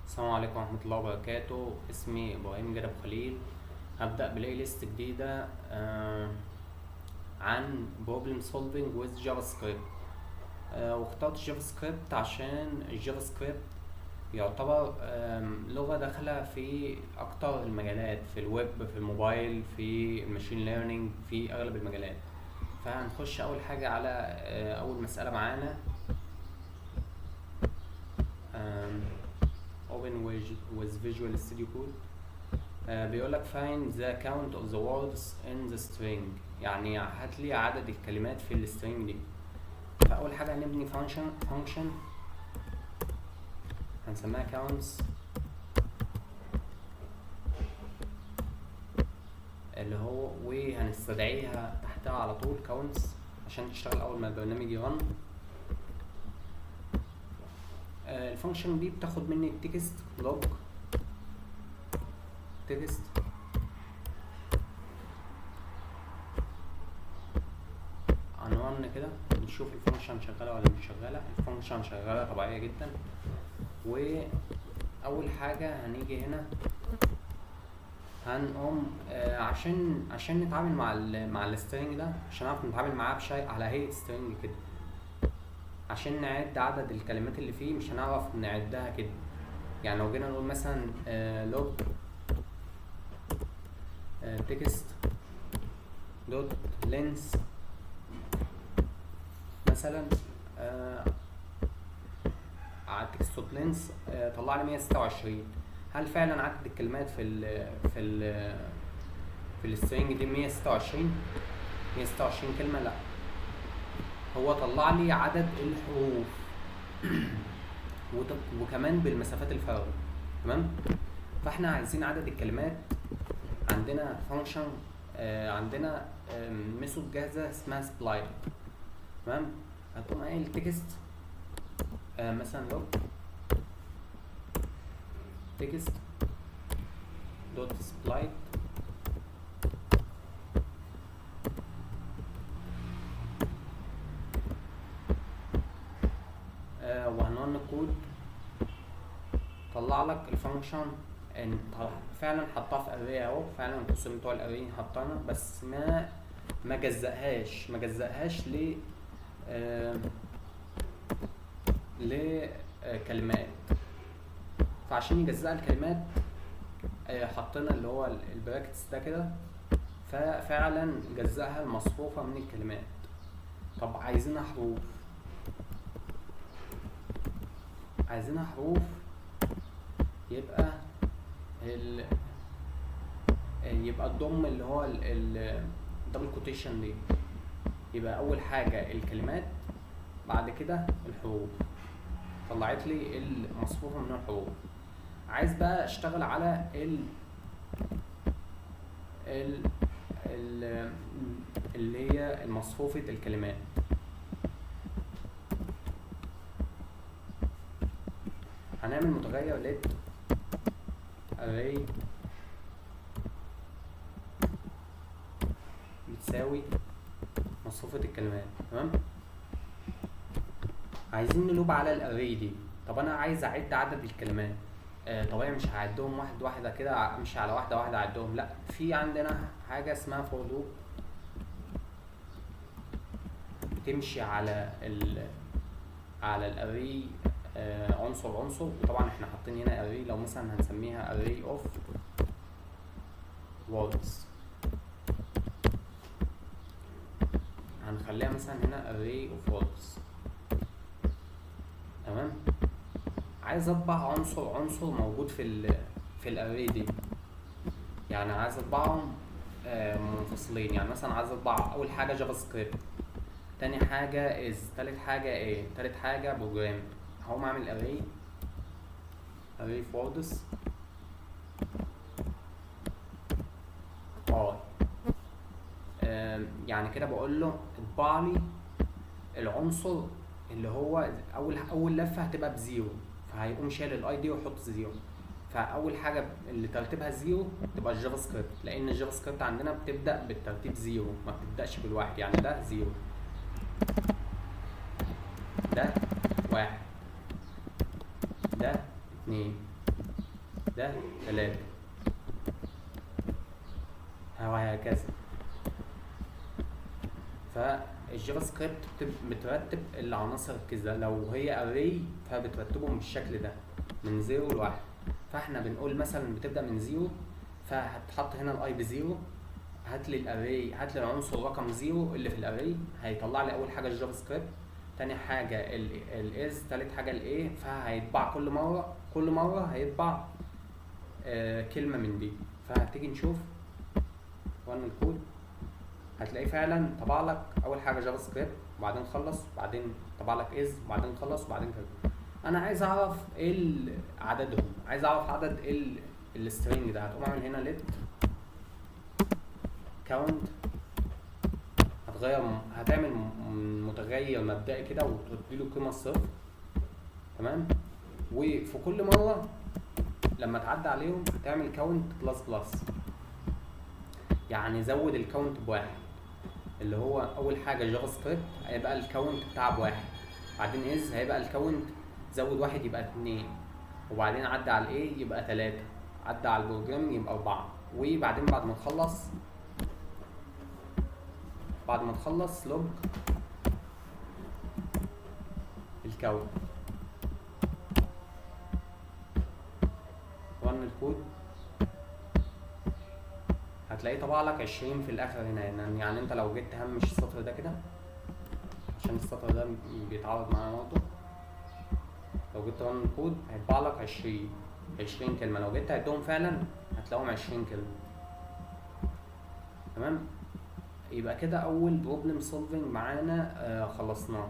السلام عليكم ورحمة الله وبركاته. اسمي إبراهيم جلب خليل. هبدأ بلاي ليست جديدة عن problem solving with JavaScript. واخترت جافا سكريبت عشان الجافا سكريبت يعتبر لغة داخلة في أكتر المجالات، في الويب، في الموبايل، في الماشين ليرنينج، في أغلب المجالات. فهنخش أول حاجة على أول مسألة معانا. آم، open with Visual Studio Code. بيقول لك find the count of the words in the string، يعني هات لي عدد الكلمات في السترينج دي. فأول حاجة هنبني function هنسميها counts، اللي هو وهنستدعيها تحتها على طول counts عشان تشتغل أول ما البرنامج يرن. الفانكشن دي بتاخد مني التكست log تكست عنوان كده، نشوف الفانكشن شغاله ولا مش شغاله. الفانكشن شغاله طبيعيه جدا. واول حاجه هنيجي هنا هنقوم عشان نتعامل مع السترينج ده، عشان نعرف نتعامل معاه بشيء على هيئه سترينج كده. عشان نعد عدد الكلمات اللي فيه مش هنعرف نعدها كده. يعني لو جينا نقول مثلا log text دوت length مثلا، على text dot length طلع لي 126. هل فعلا عدد الكلمات في السترينج دي 126 كلمة؟ لا، هو طلع لي عدد الحروف وكمان بالمسافات الفارغة. تمام. فاحنا عايزين عدد الكلمات. عندنا فانكشن، عندنا ميثود جاهزة اسمها split. تمام. هتقوم قايل تكست مثلا log text دوت split وهنرن الكود. طلع لك الفانكشن ان فعلا حطها في اري اهو، فعلا القوسين بتوع الاري حطانا، بس ما جزأهاش لكلمات. فعشان يجزأ الكلمات حطينا اللي هو البراكتس ده كده، ففعلا جزأها المصفوفة من الكلمات. طب عايزينها حروف، يبقى الضم اللي هو الدبل كوتيشن دي، يبقى اول حاجة الكلمات بعد كده الحروف. طلعت لي المصفوفة من الحروف. عايز بقى اشتغل على اللي هي المصفوفة الكلمات. هنعمل متغير let array بتساوي مصفوفة الكلمات. تمام. عايزين نلوب على الاري دي. طب انا عايز اعد عدد الكلمات. طبيعي مش هعدهم واحدة كده، مش على واحدة اعدهم، لا، في عندنا حاجة اسمها for loop تمشي على الاري عنصر. وطبعا احنا حاطين هنا اري، لو مثلا هنسميها array of words، هنخليها مثلا هنا array of words. تمام. عايز اطبع عنصر موجود في الاري دي، يعني عايز اطبعهم منفصلين. يعني مثلا عايز اطبع اول حاجه جافا سكريبت، تاني حاجه تالت حاجه تالت حاجه بروجرام. هقوم اعمل array of words يعني كده بقول له اطبع لي العنصر اللي هو اول لفه هتبقى بزيرو، فهيقوم شايل الاي دي ويحط زيرو. فاول حاجه اللي ترتيبها زيرو تبقى الجافا سكريبت، لان الجافا سكريبت عندنا بتبدا بالترتيب زيرو، ما بتبداش بالواحد. يعني ده زيرو، ده واحد، ده اتنين، ده 3 وهكذا. فالجافا سكريبت بترتب العناصر كده، لو هي اري فبترتبهم بالشكل ده من 0 ل 1. فاحنا بنقول مثلا بتبدا من 0، فهتحط هنا الاي ب0، هات لي الاري، هات لي العنصر رقم 0 اللي في الاري، هيطلع لي اول حاجه الجافا سكريبت، تاني حاجه الاز، تالت حاجه الايه. فهيطبع كل مره هيطبع كلمه من دي. فهتيجي نشوف رن الكود، هتلاقيه فعلا طبع لك اول حاجه جافا سكريبت، وبعدين خلص، وبعدين طبع لك از، وبعدين خلص، وبعدين كده. انا عايز اعرف ايه عددهم، عايز اعرف عدد السترينج ده. هتقوم اعمل هنا let count، هتعمل متغير مبدئي كده وتدي له قيمه صفر. تمام. وفي كل مره لما تعدي عليهم هتعمل count بلس بلس، يعني زود الكاونت بواحد، اللي هو اول حاجه جافا سكريبت هيبقى الكاونت بتاعه بواحد، بعدين از هيبقى الكاونت زود واحد يبقى 2، وبعدين عدى على الايه يبقى 3، عدى على البروجرام يبقى 4، وبعدين بعد ما تخلص لوج الكاونت. رن الكود، هتلاقيه طبع لك 20 في الاخر هنا. يعني انت لو جيت تهمش السطر ده كده، عشان السطر ده بيتعرض معانا برضه، لو جيت رن الكود هيطبع لك 20 كلمه، لو جيت تعدهم فعلا هتلاقيهم 20 كلمه. تمام. يبقى كده اول بروبلم سولفنج معانا خلصناه.